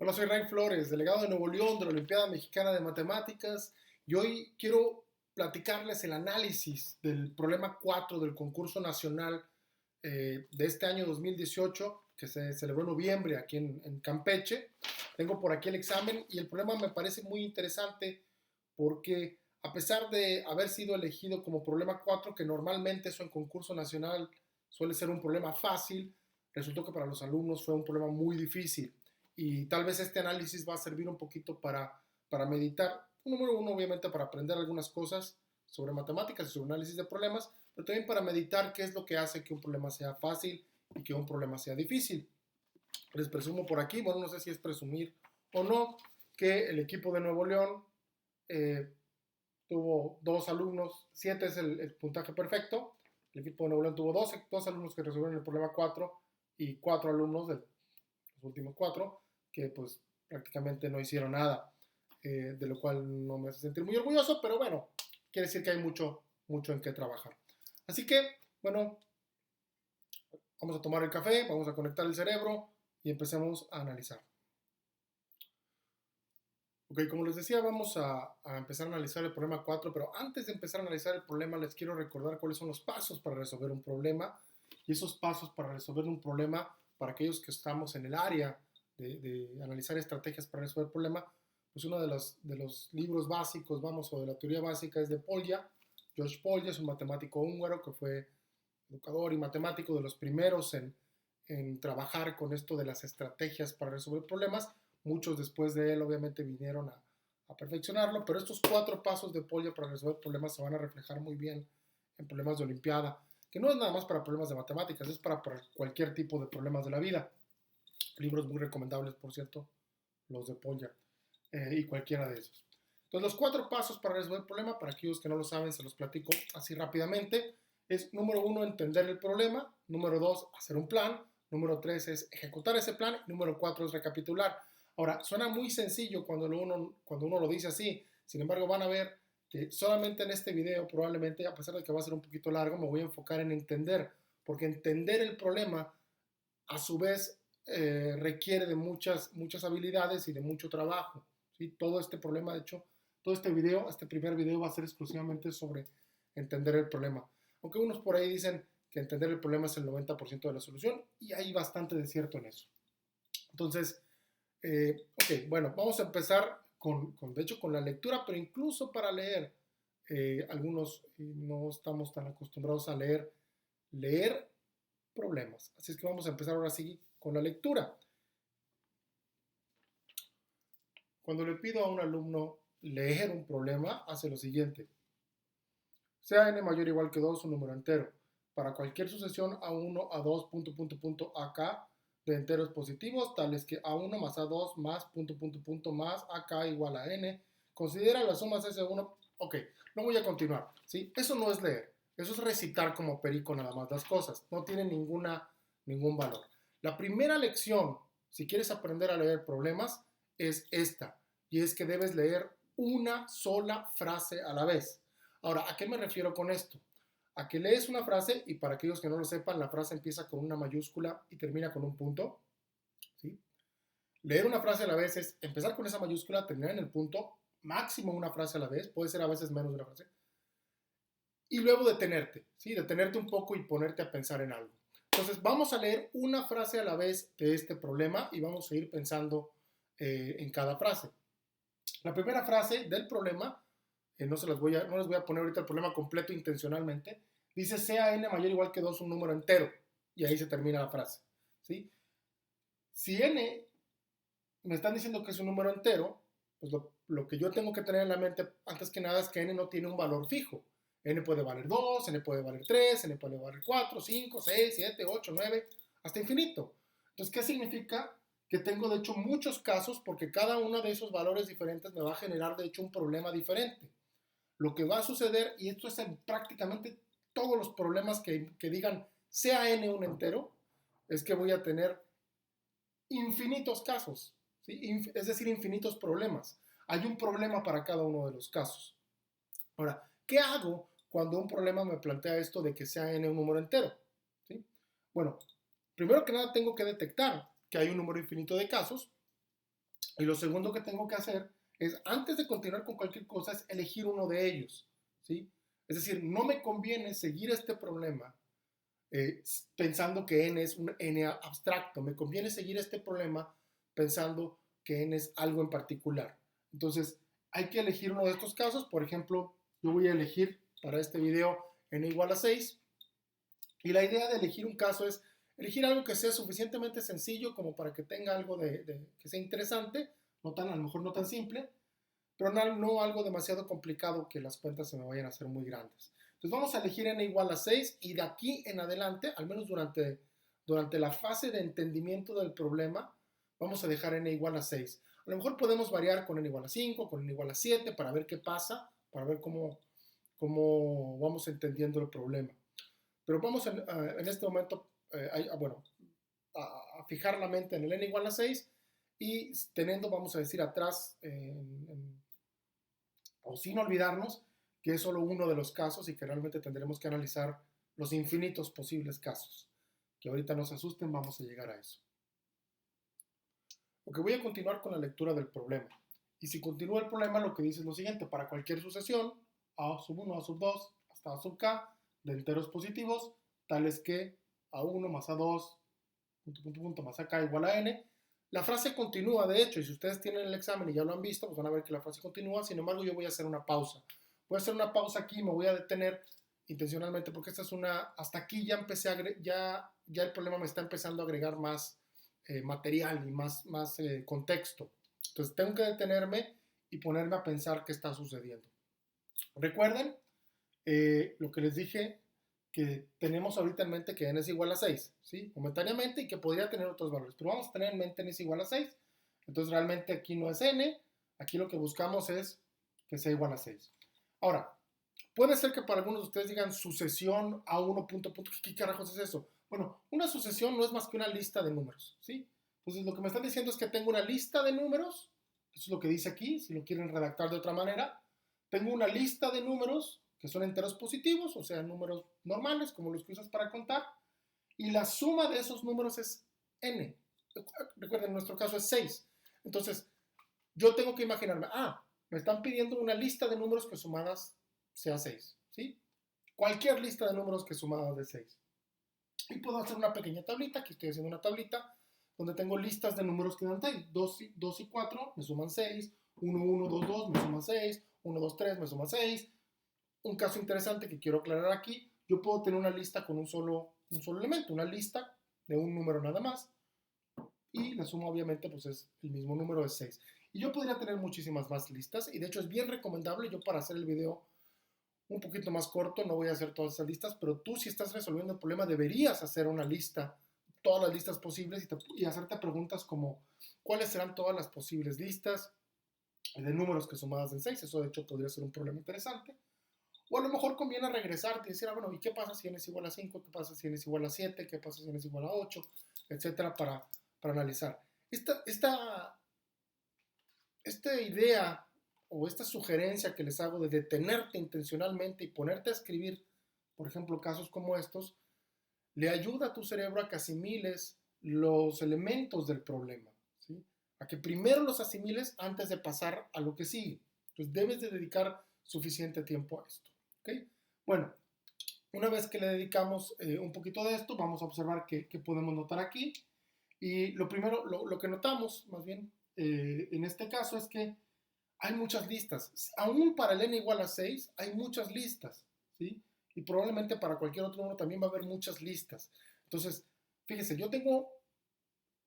Hola, soy Ray Flores, delegado de Nuevo León de la Olimpiada Mexicana de Matemáticas, y hoy quiero platicarles el análisis del problema 4 del concurso nacional de este año 2018 que se celebró en noviembre aquí en Campeche. Tengo por aquí el examen y el problema me parece muy interesante porque a pesar de haber sido elegido como problema 4, que normalmente eso en concurso nacional suele ser un problema fácil, resultó que para los alumnos fue un problema muy difícil y tal vez este análisis va a servir un poquito para meditar. Número uno, obviamente, para aprender algunas cosas sobre matemáticas y sobre análisis de problemas, pero también para meditar qué es lo que hace que un problema sea fácil y que un problema sea difícil. Les presumo por aquí, bueno, no sé si es presumir o no, que el equipo de Nuevo León eh, tuvo dos alumnos, 7 es el puntaje perfecto. El equipo de Nuevo León tuvo dos alumnos que resolvieron el problema 4 y 4 alumnos de los últimos 4 que pues prácticamente no hicieron nada, de lo cual no me hace sentir muy orgulloso, pero bueno, quiere decir que hay mucho en qué trabajar. Así que, bueno, vamos a tomar el café, vamos a conectar el cerebro y empecemos a analizar. Ok, como les decía, vamos a empezar a analizar el problema 4, pero antes de empezar a analizar el problema, les quiero recordar cuáles son los pasos para resolver un problema. Y esos pasos para resolver un problema, para aquellos que estamos en el área de analizar estrategias para resolver el problema, pues uno de los libros básicos, vamos, o de la teoría básica es de Polya. George Polya es un matemático húngaro que fue educador y matemático de los primeros en trabajar con esto de las estrategias para resolver problemas. Muchos después de él obviamente vinieron a perfeccionarlo, pero estos 4 pasos de Polya para resolver problemas se van a reflejar muy bien en problemas de Olimpiada, que no es nada más para problemas de matemáticas, es para cualquier tipo de problemas de la vida. Libros muy recomendables, por cierto, los de Polya, y cualquiera de esos. Entonces, los 4 pasos para resolver el problema, para aquellos que no lo saben, se los platico así rápidamente. Es, número 1, entender el problema. Número 2, hacer un plan. Número 3 es ejecutar ese plan. Número 4 es recapitular. Ahora, suena muy sencillo cuando uno lo dice así. Sin embargo, van a ver que solamente en este video, probablemente, a pesar de que va a ser un poquito largo, me voy a enfocar en entender. Porque entender el problema, a su vez, requiere de muchas habilidades y de mucho trabajo. ¿Sí? Todo este problema, de hecho, todo este primer video va a ser exclusivamente sobre entender el problema. Aunque unos por ahí dicen que entender el problema es el 90% de la solución, y hay bastante de cierto en eso. Entonces, ok, bueno, vamos a empezar de hecho, con la lectura, pero incluso para leer, algunos no estamos tan acostumbrados a leer problemas. Así es que vamos a empezar ahora sí con la lectura. Cuando le pido a un alumno leer un problema, hace lo siguiente. Sea n mayor o igual que 2 un número entero. Para cualquier sucesión a1, a2, ak de enteros positivos, tales que a1 más a2 más más ak igual a n, considera las sumas S1. Ok, no voy a continuar, ¿sí? Eso no es leer, eso es recitar como perico nada más las cosas, no tiene ningún valor. La primera lección, si quieres aprender a leer problemas, es esta, y es que debes leer una sola frase a la vez. Ahora, ¿a qué me refiero con esto? A que lees una frase y, para aquellos que no lo sepan, la frase empieza con una mayúscula y termina con un punto, ¿sí? Leer una frase a la vez es empezar con esa mayúscula, terminar en el punto, máximo una frase a la vez, puede ser a veces menos de una frase, y luego detenerte, ¿sí? Detenerte un poco y ponerte a pensar en algo. Entonces, vamos a leer una frase a la vez de este problema y vamos a ir pensando en cada frase. La primera frase del problema, no les voy a poner ahorita el problema completo intencionalmente, dice sea n mayor o igual que 2 un número entero, y ahí se termina la frase, ¿sí? Si n me están diciendo que es un número entero, pues lo que yo tengo que tener en la mente antes que nada es que n no tiene un valor fijo. N puede valer 2, n puede valer 3, n puede valer 4, 5, 6, 7, 8, 9, hasta infinito. Entonces, ¿qué significa? Que tengo de hecho muchos casos, porque cada uno de esos valores diferentes me va a generar de hecho un problema diferente. Lo que va a suceder, y esto es en prácticamente todos los problemas que digan sea n un entero, es que voy a tener infinitos casos, ¿sí? Es decir, infinitos problemas. Hay un problema para cada uno de los casos. Ahora, ¿qué hago cuando un problema me plantea esto de que sea n un número entero? ¿Sí? Bueno, primero que nada tengo que detectar que hay un número infinito de casos, Y lo segundo que tengo que hacer es, antes de continuar con cualquier cosa, es elegir uno de ellos, ¿sí? Es decir, no me conviene seguir este problema pensando que n es un n abstracto. Me conviene seguir este problema pensando que n es algo en particular. Entonces, hay que elegir uno de estos casos. Por ejemplo, yo voy a elegir para este video n igual a 6. Y la idea de elegir un caso es elegir algo que sea suficientemente sencillo como para que tenga algo que sea interesante, no tan, a lo mejor no tan simple, pero no algo demasiado complicado que las cuentas se me vayan a hacer muy grandes. Entonces vamos a elegir n igual a 6 y de aquí en adelante, al menos durante la fase de entendimiento del problema, vamos a dejar n igual a 6. A lo mejor podemos variar con n igual a 5, con n igual a 7 para ver qué pasa, para ver cómo vamos entendiendo el problema. Pero vamos en este momento bueno, a fijar la mente en el n igual a 6 y teniendo, vamos a decir, atrás o sin olvidarnos que es solo uno de los casos y que realmente tendremos que analizar los infinitos posibles casos. Que ahorita no se asusten, vamos a llegar a eso. Ok, voy a continuar con la lectura del problema. Y si continúa el problema, lo que dice es lo siguiente: para cualquier sucesión, a sub 1, a sub 2, hasta a sub k, de enteros positivos, tales que a1 más a2, más acá igual a n. La frase continúa, de hecho, y si ustedes tienen el examen y ya lo han visto, pues van a ver que la frase continúa. Sin embargo, yo voy a hacer una pausa. Voy a hacer una pausa aquí, me voy a detener intencionalmente porque esta es hasta aquí ya empecé ya el problema me está empezando a agregar más material y más contexto. Entonces tengo que detenerme y ponerme a pensar qué está sucediendo. Recuerden lo que les dije, que tenemos ahorita en mente que n es igual a 6, ¿sí? Momentáneamente, y que podría tener otros valores, pero vamos a tener en mente n es igual a 6. Entonces realmente aquí no es n, aquí lo que buscamos es que sea igual a 6. Ahora, puede ser que para algunos de ustedes digan sucesión a 1 punto. ¿Qué carajos es eso? Bueno, una sucesión no es más que una lista de números, ¿sí? Entonces lo que me están diciendo es que tengo una lista de números, eso es lo que dice aquí, si lo quieren redactar de otra manera. Tengo una lista de números que son enteros positivos, o sea, números normales, como los que usas para contar, y la suma de esos números es n. Recuerden, en nuestro caso es 6. Entonces, yo tengo que imaginarme, me están pidiendo una lista de números que sumadas sea 6, ¿sí? Cualquier lista de números que sumadas de 6. Y puedo hacer una pequeña tablita, aquí estoy haciendo una tablita, donde tengo listas de números que dan 6. 2 y 4 me suman 6, 1, 1, 2, 2 me suman 6, 1, 2, 3 me suman 6. Un caso interesante que quiero aclarar aquí, yo puedo tener una lista con un solo elemento, una lista de un número nada más, y la suma obviamente pues es el mismo número de 6. Y yo podría tener muchísimas más listas, y de hecho es bien recomendable, yo para hacer el video un poquito más corto no voy a hacer todas esas listas, pero tú si estás resolviendo el problema deberías hacer una lista, todas las listas posibles, y hacerte preguntas como ¿cuáles serán todas las posibles listas de números que sumadas en 6? Eso de hecho podría ser un problema interesante. O a lo mejor conviene regresarte y decir, bueno, ¿y qué pasa si n es igual a 5? ¿Qué pasa si n es igual a 7? ¿Qué pasa si n es igual a 8? Etcétera, para analizar. Esta idea o esta sugerencia que les hago de detenerte intencionalmente y ponerte a escribir, por ejemplo, casos como estos, le ayuda a tu cerebro a que asimiles los elementos del problema, ¿sí? A que primero los asimiles antes de pasar a lo que sigue. Entonces debes de dedicar suficiente tiempo a esto. ¿Okay? Bueno, una vez que le dedicamos un poquito de esto, vamos a observar qué podemos notar aquí. Y lo primero, lo que notamos más bien en este caso es que hay muchas listas. Aún para el n igual a 6 hay muchas listas, ¿sí? Y probablemente para cualquier otro número también va a haber muchas listas. Entonces, fíjense, yo tengo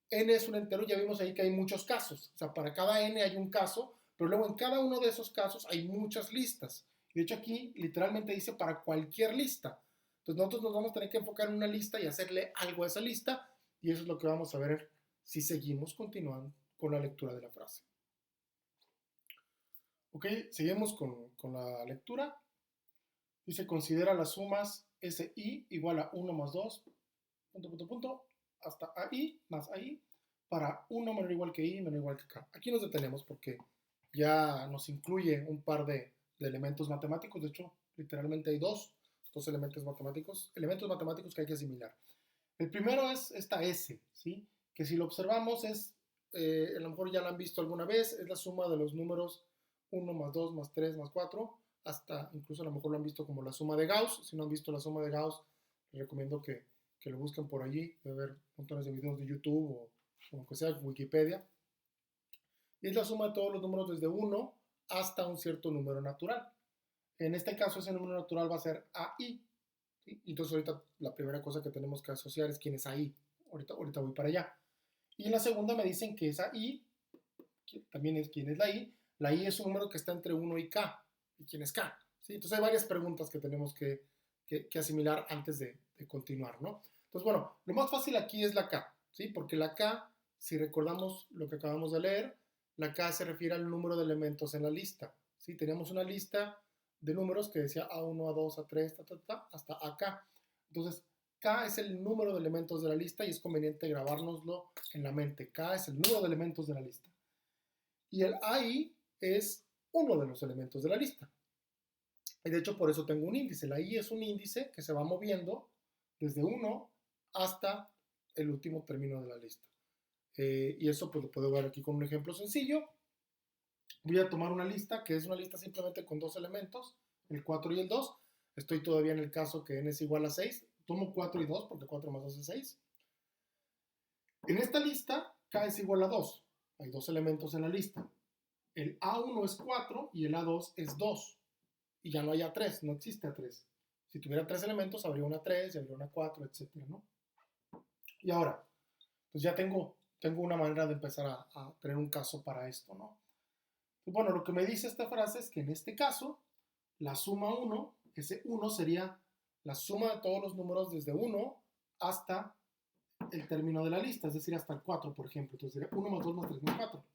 n es un entero, ya vimos ahí que hay muchos casos. O sea, para cada n hay un caso, pero luego en cada uno de esos casos hay muchas listas. De hecho, aquí literalmente dice para cualquier lista. Entonces, nosotros nos vamos a tener que enfocar en una lista y hacerle algo a esa lista, y eso es lo que vamos a ver si seguimos continuando con la lectura de la frase. Ok, seguimos con la lectura. Dice, considera las sumas SI igual a 1 más 2, hasta AI más AI, para 1 menor o igual que I menor o igual que K. Aquí nos detenemos porque ya nos incluye un par de elementos matemáticos. De hecho, literalmente hay dos elementos matemáticos que hay que asimilar. El primero es esta S, ¿sí? Que si lo observamos es a lo mejor ya la han visto alguna vez, es la suma de los números 1 más 2 más 3 más 4, hasta incluso a lo mejor lo han visto como la suma de Gauss. Si no han visto la suma de Gauss, les recomiendo que lo busquen por allí, de ver montones de videos de YouTube o aunque sea Wikipedia. Y es la suma de todos los números desde 1 hasta un cierto número natural. En este caso, ese número natural va a ser AI. ¿Sí? Entonces, ahorita la primera cosa que tenemos que asociar es quién es AI. Ahorita voy para allá. Y en la segunda me dicen que esa I, que también es quién es la I. La I es un número que está entre 1 y K. ¿Y quién es K? ¿Sí? Entonces, hay varias preguntas que tenemos que asimilar antes de continuar, ¿no? Entonces, bueno, lo más fácil aquí es la K, ¿sí? Porque la K, si recordamos lo que acabamos de leer, la K se refiere al número de elementos en la lista, ¿sí? Teníamos una lista de números que decía A1, A2, A3, hasta AK. Entonces, K es el número de elementos de la lista y es conveniente grabárnoslo en la mente. K es el número de elementos de la lista. Y el AI es uno de los elementos de la lista. Y de hecho, por eso tengo un índice. La I es un índice que se va moviendo desde 1 hasta el último término de la lista. Y eso pues lo puedo ver aquí con un ejemplo sencillo. Voy a tomar una lista que es una lista simplemente con dos elementos, el 4 y el 2. Estoy todavía en el caso que n es igual a 6. Tomo 4 y 2 porque 4 más 2 es 6. En esta lista, k es igual a 2. Hay dos elementos en la lista. El A1 es 4 y el A2 es 2. Y ya no hay A3, no existe A3. Si tuviera tres elementos, habría una 3 y habría una 4, etcétera, ¿no? Y ahora, pues ya tengo una manera de empezar a tener un caso para esto, ¿no? Bueno, lo que me dice esta frase es que en este caso, la suma 1, ese 1 sería la suma de todos los números desde 1 hasta el término de la lista, es decir, hasta el 4, por ejemplo. Entonces sería 1 más 2 más 3 más 4.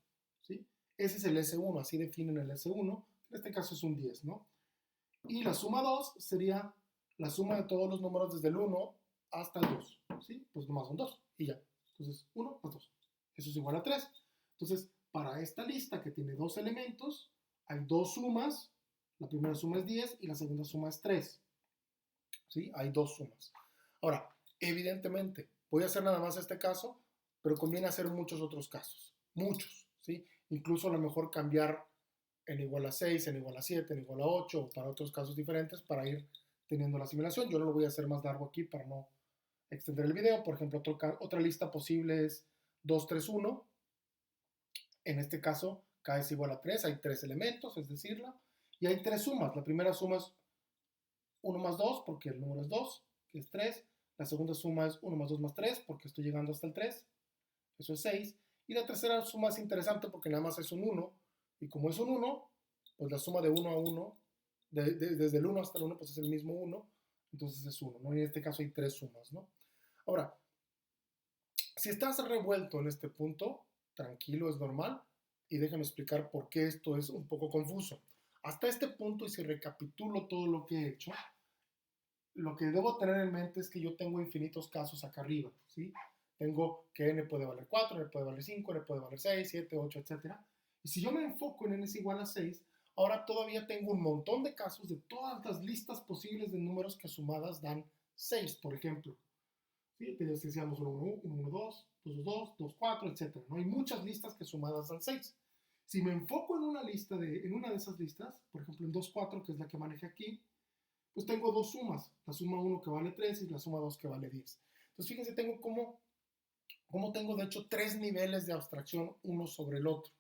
¿Sí? Ese es el S1, así definen el S1. En este caso es un 10, ¿no? Y la suma 2 sería la suma de todos los números desde el 1 hasta el 2. ¿Sí? Pues nomás son 2 y ya. Entonces 1 más 2. Eso es igual a 3. Entonces, para esta lista que tiene dos elementos, hay dos sumas. La primera suma es 10 y la segunda suma es 3. ¿Sí? Hay dos sumas. Ahora, evidentemente, voy a hacer nada más este caso, pero conviene hacer muchos otros casos. Muchos. ¿Sí? Incluso a lo mejor cambiar n igual a 6, n igual a 7, n igual a 8, o para otros casos diferentes para ir teniendo la asimilación. Yo no lo voy a hacer más largo aquí para no extender el video. Por ejemplo, otra lista posible es 2, 3, 1. En este caso, k es igual a 3, hay tres elementos, es decirla, y hay tres sumas. La primera suma es 1 más 2, porque el número es 2, que es 3. La segunda suma es 1 más 2 más 3, porque estoy llegando hasta el 3, eso es 6. Y la tercera suma es interesante porque nada más es un 1, y como es un 1, pues la suma de 1 a 1, desde el 1 hasta el 1, pues es el mismo 1, entonces es 1, ¿no? Y en este caso hay tres sumas, ¿no? Ahora, si estás revuelto en este punto, tranquilo, es normal, y déjame explicar por qué esto es un poco confuso. Hasta este punto, y si recapitulo todo lo que he hecho, lo que debo tener en mente es que yo tengo infinitos casos acá arriba, ¿sí? Tengo que n puede valer 4, n puede valer 5, n puede valer 6, 7, 8, etc. Y si yo me enfoco en n es igual a 6, ahora todavía tengo un montón de casos de todas las listas posibles de números que sumadas dan 6, por ejemplo. ¿Sí? Decíamos 1, 1, 1, 2, 2, 2, 2, 4, etc. ¿No? Hay muchas listas que sumadas dan 6. Si me enfoco en una de esas listas, por ejemplo en 2, 4, que es la que manejé aquí, pues tengo dos sumas, la suma 1 que vale 3 y la suma 2 que vale 10. Entonces fíjense, tengo como tengo de hecho tres niveles de abstracción uno sobre el otro.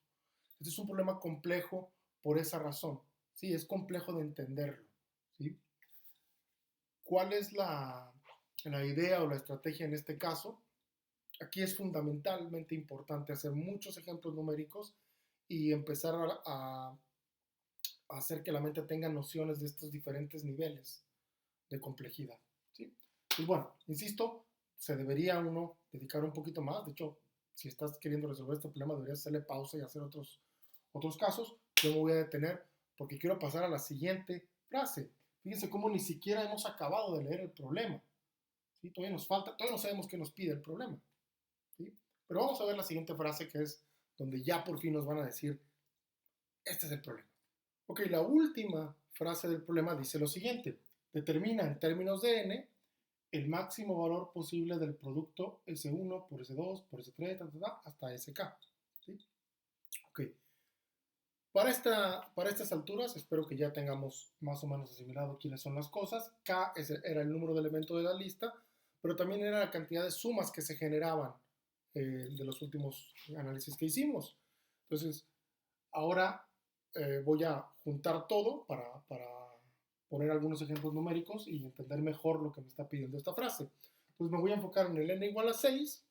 Este es un problema complejo por esa razón. Sí, es complejo de entenderlo. ¿Sí? ¿Cuál es la idea o la estrategia en este caso? Aquí es fundamentalmente importante hacer muchos ejemplos numéricos y empezar a hacer que la mente tenga nociones de estos diferentes niveles de complejidad. ¿Sí? Pues bueno, insisto, se debería uno dedicar un poquito más. De hecho, si estás queriendo resolver este problema, deberías hacerle pausa y hacer otros casos. Yo me voy a detener porque quiero pasar a la siguiente frase. Fíjense cómo ni siquiera hemos acabado de leer el problema. ¿Sí? Todavía nos falta, todavía no sabemos qué nos pide el problema. ¿Sí? Pero vamos a ver la siguiente frase, que es donde ya por fin nos van a decir, este es el problema. Ok, la última frase del problema dice lo siguiente: determina en términos de n el máximo valor posible del producto S1 por S2 por S3 hasta SK. ¿sí? Ok. Para estas alturas, espero que ya tengamos más o menos asimilado quiénes son las cosas. K era el número de elementos de la lista, pero también era la cantidad de sumas que se generaban de los últimos análisis que hicimos. Entonces, ahora voy a juntar todo para poner algunos ejemplos numéricos y entender mejor lo que me está pidiendo esta frase. Entonces, me voy a enfocar en el n igual a 6,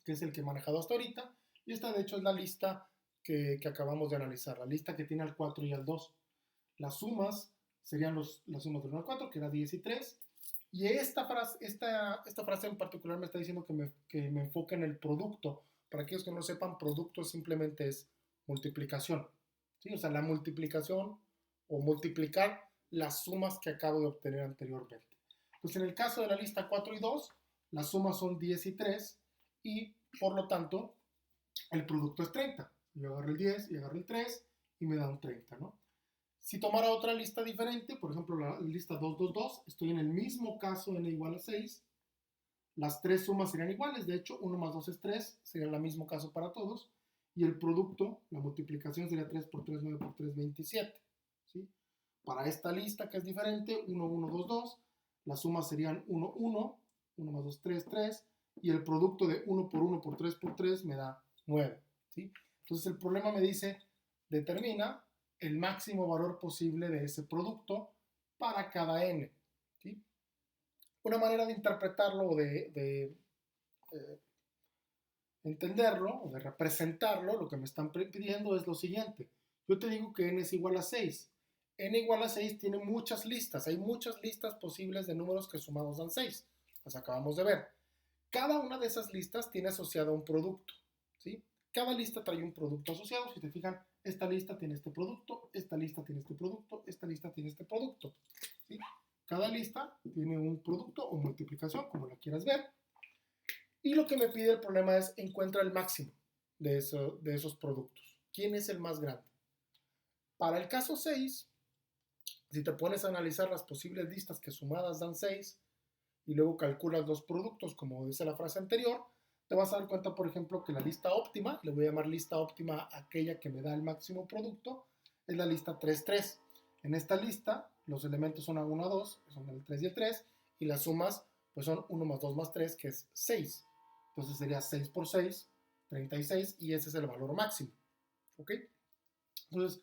que es el que he manejado hasta ahorita, y esta de hecho es la lista que acabamos de analizar, la lista que tiene al 4 y al 2. Las sumas serían las sumas del 1 al 4, que era 10 y 3, y esta frase en particular me está diciendo que me enfoque en el producto. Para aquellos que no sepan, producto simplemente es multiplicación, ¿sí? O sea, la multiplicación o multiplicar las sumas que acabo de obtener anteriormente. Pues en el caso de la lista 4 y 2, las sumas son 10 y 3, y por lo tanto el producto es 30. Yo agarro el 10 y agarro el 3 y me da un 30, ¿no? Si tomara otra lista diferente, por ejemplo la lista 2, 2, 2, estoy en el mismo caso n igual a 6, las tres sumas serían iguales, de hecho 1 más 2 es 3, sería el mismo caso para todos, y el producto, la multiplicación sería 3 por 3, 9 por 3, 27, ¿sí? Para esta lista que es diferente, 1, 1, 2, 2, las sumas serían 1, 1, 1 más 2, 3, 3, y el producto de 1 por 1 por 3 por 3 me da 9, ¿sí? Entonces el problema me dice, determina el máximo valor posible de ese producto para cada n, ¿sí? Una manera de interpretarlo o de entenderlo o de representarlo, lo que me están pidiendo es lo siguiente. Yo te digo que n es igual a 6. N igual a 6 tiene muchas listas. Hay muchas listas posibles de números que sumados dan 6. Las acabamos de ver. Cada una de esas listas tiene asociado un producto, ¿sí? Cada lista trae un producto asociado. Si te fijan, esta lista tiene este producto, esta lista tiene este producto, esta lista tiene este producto, ¿sí? Cada lista tiene un producto o multiplicación, como la quieras ver. Y lo que me pide el problema es encuentra el máximo de esos productos. ¿Quién es el más grande? Para el caso 6, si te pones a analizar las posibles listas que sumadas dan 6 y luego calculas los productos, como dice la frase anterior, te vas a dar cuenta, por ejemplo, que la lista óptima, le voy a llamar lista óptima a aquella que me da el máximo producto, es la lista 3, 3. En esta lista, los elementos son a 1, a 2, que son el 3 y el 3, y las sumas pues son 1 más 2 más 3, que es 6. Entonces sería 6 por 6, 36, y ese es el valor máximo. ¿Ok? Entonces,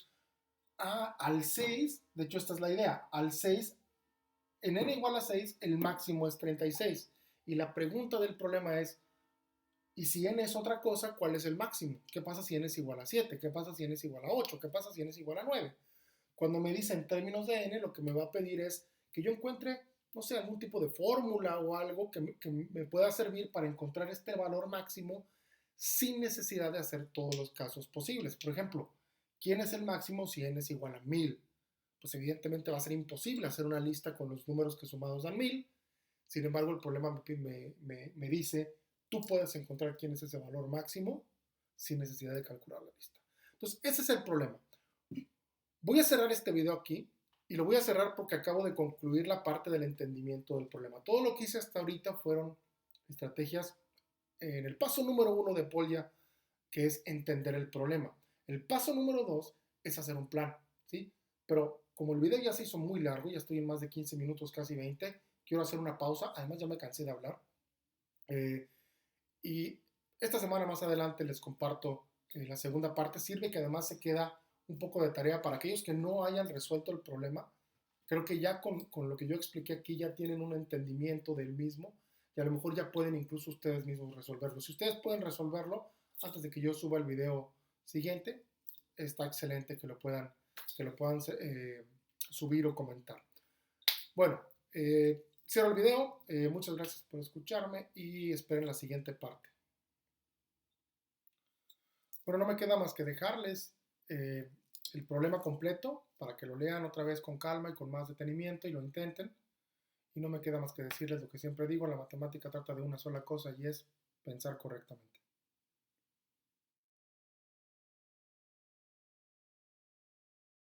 al 6, de hecho esta es la idea, al 6, en n igual a 6, el máximo es 36. Y la pregunta del problema es, ¿y si n es otra cosa, cuál es el máximo? ¿Qué pasa si n es igual a 7? ¿Qué pasa si n es igual a 8? ¿Qué pasa si n es igual a 9? Cuando me dice en términos de n, lo que me va a pedir es que yo encuentre, no sé, algún tipo de fórmula o algo que me pueda servir para encontrar este valor máximo sin necesidad de hacer todos los casos posibles. Por ejemplo, ¿quién es el máximo si n es igual a 1000? Pues evidentemente va a ser imposible hacer una lista con los números que sumados dan 1000. Sin embargo, el problema me dice, tú puedes encontrar quién es ese valor máximo sin necesidad de calcular la lista. Entonces, ese es el problema. Voy a cerrar este video aquí y lo voy a cerrar porque acabo de concluir la parte del entendimiento del problema. Todo lo que hice hasta ahorita fueron estrategias en el paso número 1 de Polya, que es entender el problema. El paso número 2 es hacer un plan, ¿sí? Pero como el video ya se hizo muy largo, ya estoy en más de 15 minutos, casi 20, quiero hacer una pausa. Además ya me cansé de hablar. Y esta semana más adelante les comparto la segunda parte. Sirve que además se queda un poco de tarea para aquellos que no hayan resuelto el problema. Creo que ya con lo que yo expliqué aquí ya tienen un entendimiento del mismo y a lo mejor ya pueden incluso ustedes mismos resolverlo. Si ustedes pueden resolverlo antes de que yo suba el video siguiente, está excelente que lo puedan subir o comentar. Bueno, cierro el video. Muchas gracias por escucharme y esperen la siguiente parte. Bueno, no me queda más que dejarles el problema completo para que lo lean otra vez con calma y con más detenimiento y lo intenten. Y no me queda más que decirles lo que siempre digo, la matemática trata de una sola cosa y es pensar correctamente.